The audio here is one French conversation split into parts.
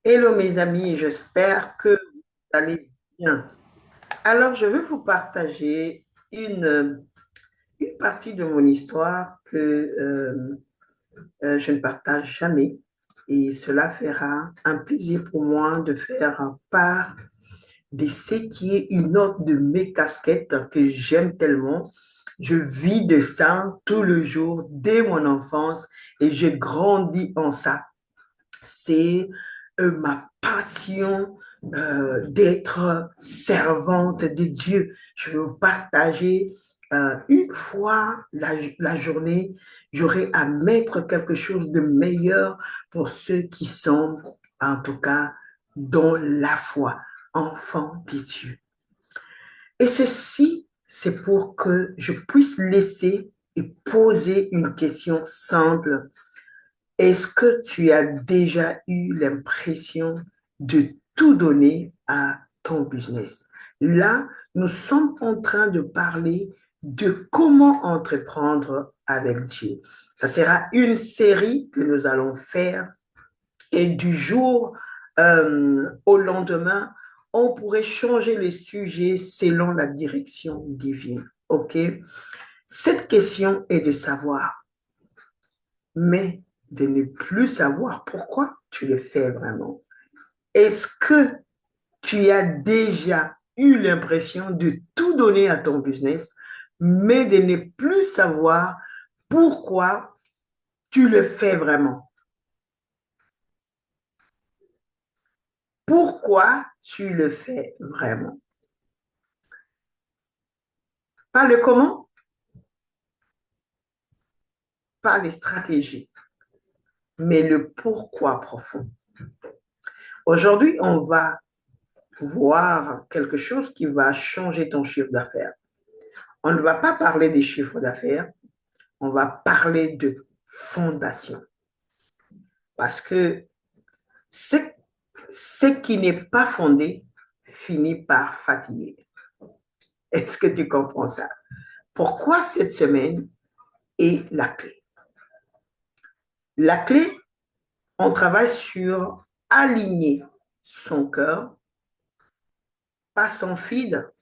Hello mes amis, j'espère que vous allez bien. Alors, je veux vous partager une partie de mon histoire que je ne partage jamais et cela fera un plaisir pour moi de faire part de ce qui est une autre de mes casquettes que j'aime tellement. Je vis de ça tout le jour dès mon enfance et j'ai grandi en ça. C'est ma passion d'être servante de Dieu. Je veux partager une fois la journée, j'aurai à mettre quelque chose de meilleur pour ceux qui sont, en tout cas, dans la foi, enfants de Dieu. Et ceci, c'est pour que je puisse laisser et poser une question simple. Est-ce que tu as déjà eu l'impression de tout donner à ton business? Là, nous sommes en train de parler de comment entreprendre avec Dieu. Ça sera une série que nous allons faire et du jour au lendemain, on pourrait changer les sujets selon la direction divine. OK? Cette question est de savoir, mais de ne plus savoir pourquoi tu le fais vraiment. Est-ce que tu as déjà eu l'impression de tout donner à ton business, mais de ne plus savoir pourquoi tu le fais vraiment? Pourquoi tu le fais vraiment? Pas le comment, pas les stratégies, mais le pourquoi profond. Aujourd'hui, on va voir quelque chose qui va changer ton chiffre d'affaires. On ne va pas parler des chiffres d'affaires, on va parler de fondation. Parce que ce, ce qui n'est pas fondé finit par fatiguer. Est-ce que tu comprends ça? Pourquoi cette semaine est la clé? La clé, on travaille sur aligner son cœur, pas son feed,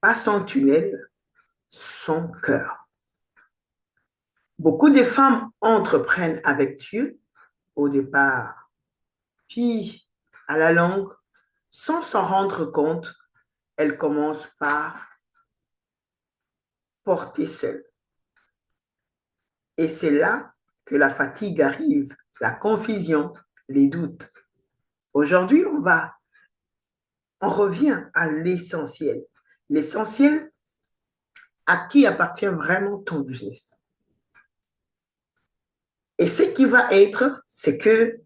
pas son tunnel, son cœur. Beaucoup de femmes entreprennent avec Dieu au départ, puis à la longue, sans s'en rendre compte, elles commencent par porter seule. Et c'est là que la fatigue arrive, la confusion, les doutes. Aujourd'hui, on revient à l'essentiel. L'essentiel, à qui appartient vraiment ton business. Et ce qui va être, c'est que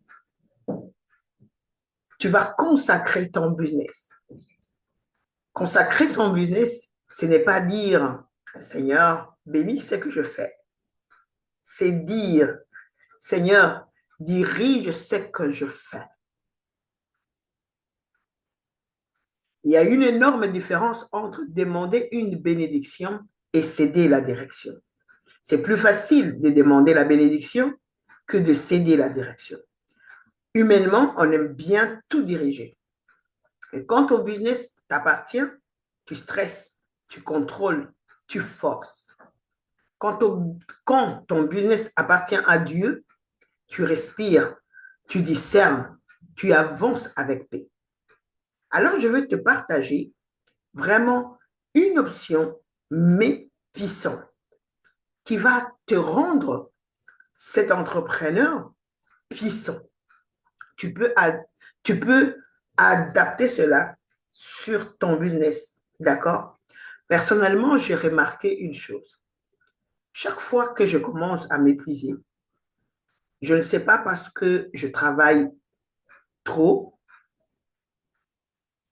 tu vas consacrer ton business. Consacrer son business, ce n'est pas dire, Seigneur, bénis ce que je fais. C'est dire, Seigneur, dirige ce que je fais. Il y a une énorme différence entre demander une bénédiction et céder la direction. C'est plus facile de demander la bénédiction que de céder la direction. Humainement, on aime bien tout diriger. Et quand ton business t'appartient, tu stresses, tu contrôles, tu forces. Quand ton business appartient à Dieu, tu respires, tu discernes, tu avances avec paix. Alors, je veux te partager vraiment une option, mais puissante, qui va te rendre cet entrepreneur puissant. Tu peux, tu peux adapter cela sur ton business. D'accord? Personnellement, j'ai remarqué une chose. Chaque fois que je commence à m'épuiser, je ne sais pas parce que je travaille trop,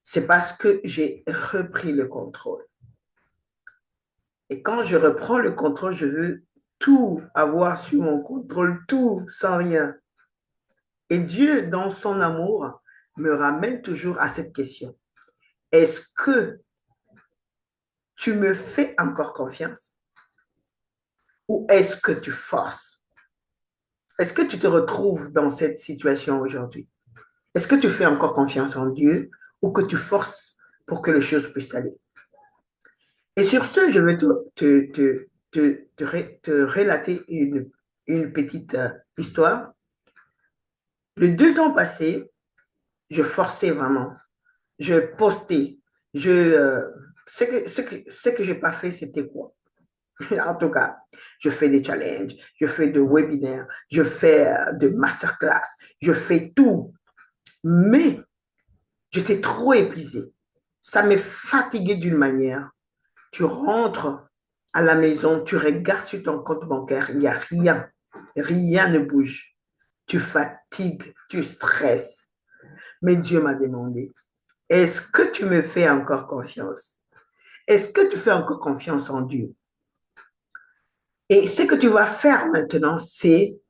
c'est parce que j'ai repris le contrôle. Et quand je reprends le contrôle, je veux tout avoir sur mon contrôle, tout sans rien. Et Dieu, dans son amour, me ramène toujours à cette question. Est-ce que tu me fais encore confiance ou est-ce que tu forces? Est-ce que tu te retrouves dans cette situation aujourd'hui? Est-ce que tu fais encore confiance en Dieu ou que tu forces pour que les choses puissent aller? Et sur ce, je vais te relater une petite histoire. Les 2 ans passés, je forçais vraiment. Je postais. Ce que je n'ai pas fait, c'était quoi? En tout cas, je fais des challenges, je fais des webinaires, je fais des masterclass, je fais tout. Mais j'étais trop épuisée. Ça m'est fatigué d'une manière. Tu rentres à la maison, tu regardes sur ton compte bancaire, il n'y a rien. Rien ne bouge. Tu fatigues, tu stresses. Mais Dieu m'a demandé, est-ce que tu me fais encore confiance? Est-ce que tu fais encore confiance en Dieu? Et ce que tu vas faire maintenant, c'est,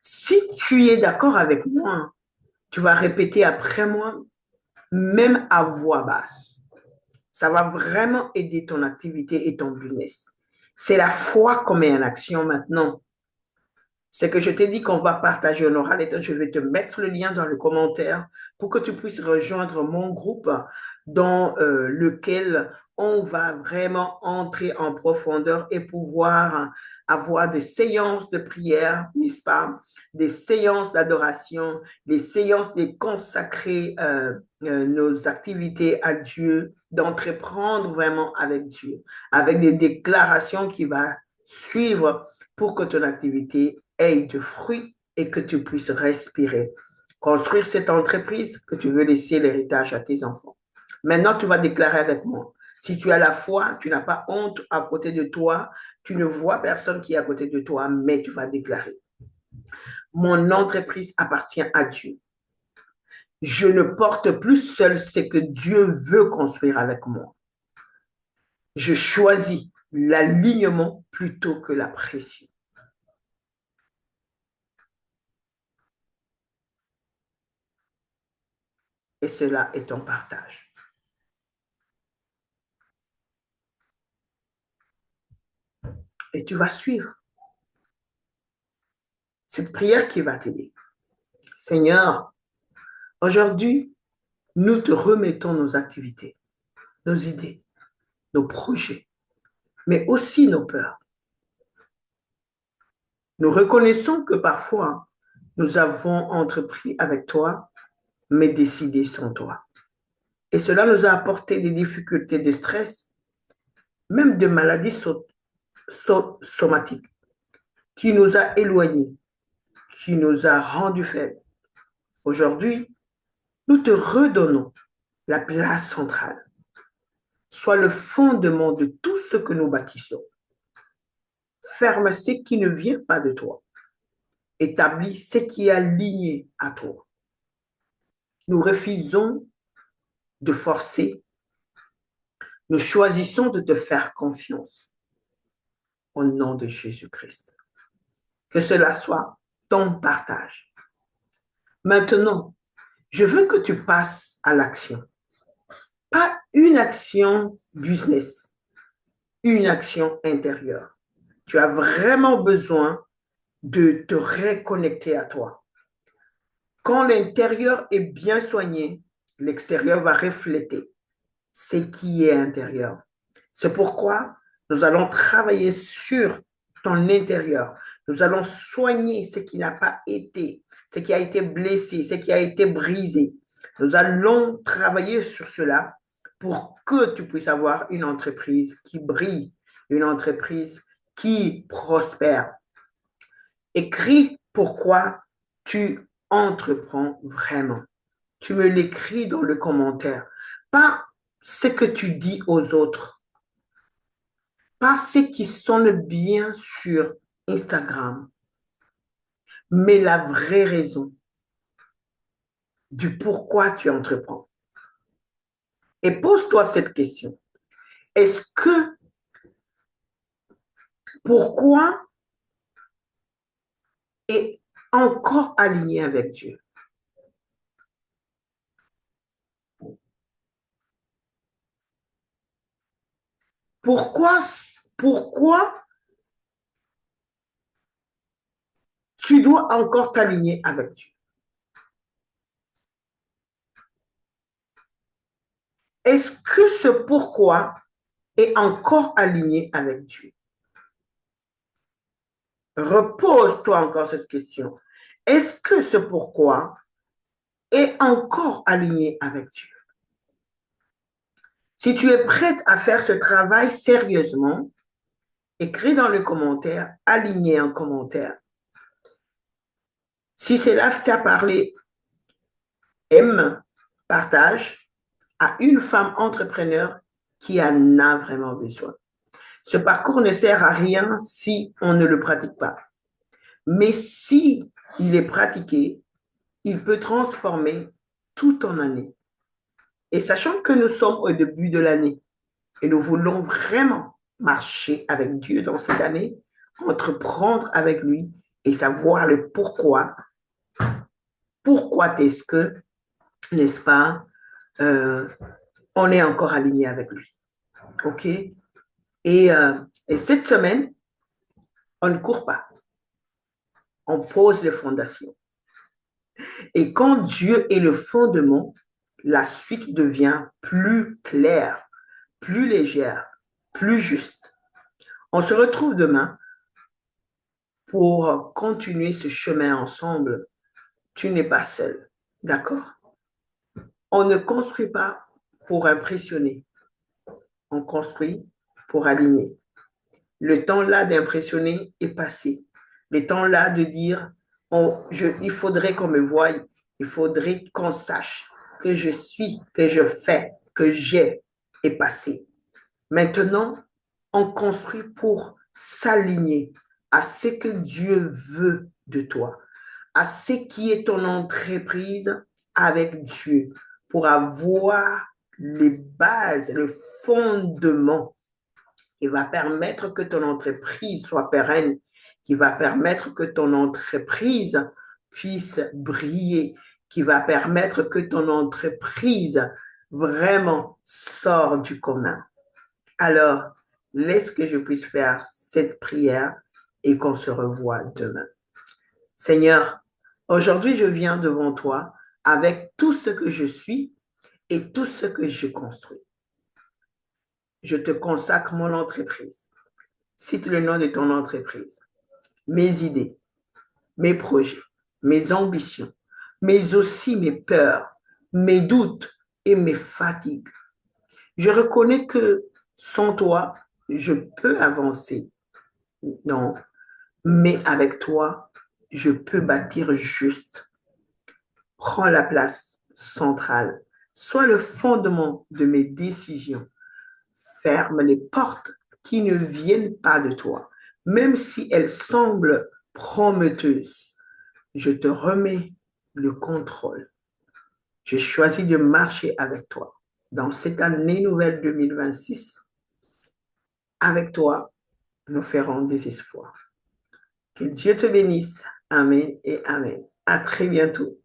si tu es d'accord avec moi, tu vas répéter après moi, même à voix basse. Ça va vraiment aider ton activité et ton business. C'est la foi qu'on met en action maintenant. C'est que je t'ai dit qu'on va partager en oral et je vais te mettre le lien dans le commentaire pour que tu puisses rejoindre mon groupe dans lequel on va vraiment entrer en profondeur et pouvoir avoir des séances de prière, n'est-ce pas? Des séances d'adoration, des séances de consacrer nos activités à Dieu, d'entreprendre vraiment avec Dieu, avec des déclarations qui vont suivre pour que ton activité ait de fruits et que tu puisses respirer. Construire cette entreprise que tu veux laisser l'héritage à tes enfants. Maintenant, tu vas déclarer avec moi. Si tu as la foi, tu n'as pas honte à côté de toi, tu ne vois personne qui est à côté de toi, mais tu vas déclarer. Mon entreprise appartient à Dieu. Je ne porte plus seul ce que Dieu veut construire avec moi. Je choisis l'alignement plutôt que la pression. Et cela est ton partage. Et tu vas suivre cette prière qui va t'aider. Seigneur, aujourd'hui, nous te remettons nos activités, nos idées, nos projets, mais aussi nos peurs. Nous reconnaissons que parfois, nous avons entrepris avec toi, mais décidé sans toi. Et cela nous a apporté des difficultés de stress, même de maladies somatiques, qui nous a éloignés, qui nous a rendus faibles. Aujourd'hui, nous te redonnons la place centrale. Sois le fondement de tout ce que nous bâtissons. Ferme ce qui ne vient pas de toi. Établis ce qui est aligné à toi. Nous refusons de forcer. Nous choisissons de te faire confiance au nom de Jésus-Christ. Que cela soit ton partage. Maintenant, je veux que tu passes à l'action. Pas une action business, une action intérieure. Tu as vraiment besoin de te reconnecter à toi. Quand l'intérieur est bien soigné, l'extérieur va refléter ce qui est intérieur. C'est pourquoi nous allons travailler sur ton intérieur. Nous allons soigner ce qui n'a pas été, ce qui a été blessé, ce qui a été brisé. Nous allons travailler sur cela pour que tu puisses avoir une entreprise qui brille, une entreprise qui prospère. Écris pourquoi tu entreprends vraiment. Tu me l'écris dans le commentaire. Pas ce que tu dis aux autres, pas ce qui sonne bien sur Instagram, mais la vraie raison du pourquoi tu entreprends. Et pose-toi cette question. Est-ce que pourquoi est encore aligné avec Dieu? Pourquoi tu dois encore t'aligner avec Dieu? est-ce que ce pourquoi est encore aligné avec Dieu? Repose-toi encore cette question. Est-ce que ce pourquoi est encore aligné avec Dieu? Si tu es prête à faire ce travail sérieusement, écris dans le commentaire, aligné en commentaire. Si cela t'a parlé, aime, partage à une femme entrepreneur qui en a vraiment besoin. Ce parcours ne sert à rien si on ne le pratique pas. Mais si il est pratiqué, il peut transformer toute ton année. Et sachant que nous sommes au début de l'année et nous voulons vraiment marcher avec Dieu dans cette année, entreprendre avec lui et savoir le pourquoi. Pourquoi est-ce que, n'est-ce pas, on est encore aligné avec lui. OK? Et cette semaine, on ne court pas. On pose les fondations. Et quand Dieu est le fondement, la suite devient plus claire, plus légère, plus juste. On se retrouve demain pour continuer ce chemin ensemble. Tu n'es pas seul. D'accord? On ne construit pas pour impressionner. On construit pour aligner. Le temps là d'impressionner est passé. Le temps là de dire, il faudrait qu'on me voie, il faudrait qu'on sache que je suis, que je fais, que j'ai est passé. Maintenant, on construit pour s'aligner à ce que Dieu veut de toi, à ce qui est ton entreprise avec Dieu, pour avoir les bases, le fondement qui va permettre que ton entreprise soit pérenne, qui va permettre que ton entreprise puisse briller, qui va permettre que ton entreprise vraiment sorte du commun. Alors, laisse que je puisse faire cette prière et qu'on se revoie demain. Seigneur, aujourd'hui je viens devant toi avec tout ce que je suis et tout ce que je construis. Je te consacre mon entreprise. Cite le nom de ton entreprise, mes idées, mes projets, mes ambitions, mais aussi mes peurs, mes doutes et mes fatigues. Je reconnais que sans toi, je peux avancer. Non, mais avec toi, je peux bâtir juste. Prends la place centrale. Sois le fondement de mes décisions. Ferme les portes qui ne viennent pas de toi, même si elles semblent prometteuses. Je te remets le contrôle. Je choisis de marcher avec toi dans cette année nouvelle 2026. Avec toi, nous ferons des espoirs. Que Dieu te bénisse. Amen et Amen. À très bientôt.